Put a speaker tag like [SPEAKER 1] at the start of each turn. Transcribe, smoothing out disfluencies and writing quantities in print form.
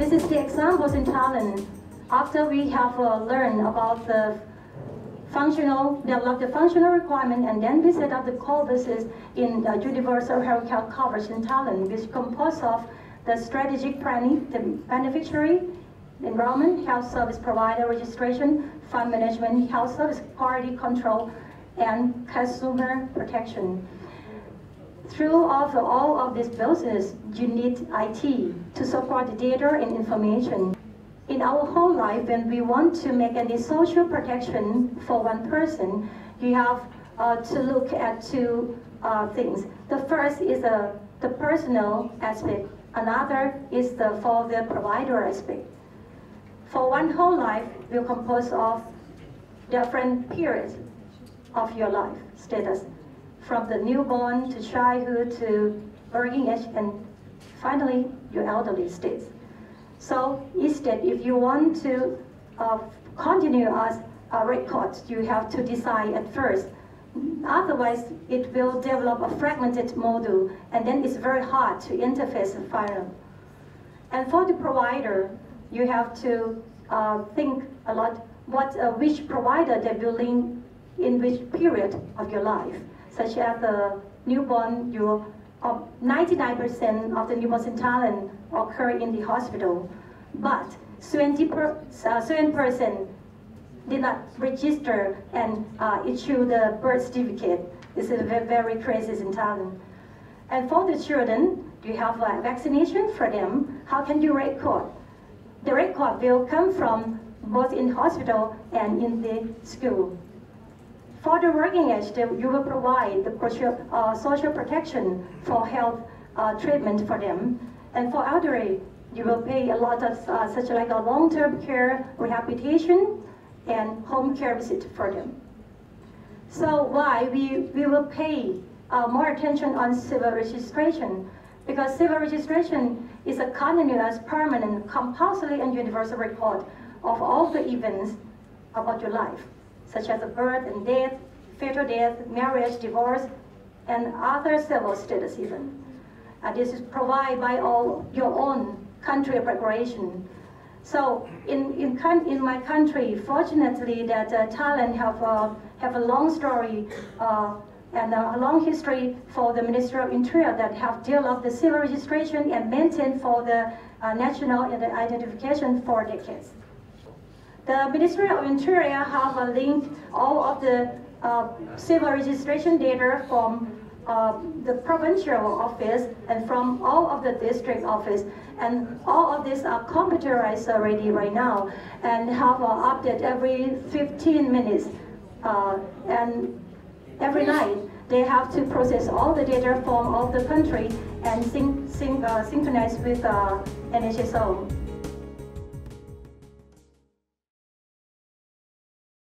[SPEAKER 1] This is the examples in Thailand. After we have learned about the develop the functional requirement, and then we set up the core basis in the universal healthcare coverage in Thailand, which composed of the strategic planning, the beneficiary, enrollment, health service provider registration, fund management, health service quality control, and consumer protection. Through all of this business, you need IT to support the data and information. In our whole life, when we want to make any social protection for one person, you have to look at two things. The first is the personal aspect. Another is for the provider aspect. For one whole life, will compose of different periods of your life status, from the newborn to childhood to working age, and finally your elderly states. So instead, if you want to continue as a record, you have to decide at first. Otherwise, it will develop a fragmented model, and then it's very hard to interface and final. And for the provider, you have to think a lot which provider they will link in which period of your life, such as the newborn. 99% of the newborns in Thailand occur in the hospital, but 7% did not register and issue the birth certificate. This is very crazy in Thailand. And for the children, do you have vaccination for them? How can you record? The record will come from both in hospital and in the school. For the working age, you will provide the social protection for health treatment for them. And for elderly, you will pay a lot of such like a long-term care, rehabilitation, and home care visit for them. So why we will pay more attention on civil registration? Because civil registration is a continuous, permanent, compulsory, and universal record of all the events about your life, such as birth and death, fetal death, marriage, divorce, and other civil status even. This is provided by your own country preparation. So in my country, fortunately, that Thailand have a long story and a long history for the Ministry of Interior that have developed the civil registration and maintained for the national identification for decades. The Ministry of Interior have linked all of the civil registration data from the provincial office and from all of the district office, and all of these are computerized already right now and have update every 15 minutes, and every night they have to process all the data from all the country and synchronize with NHSO.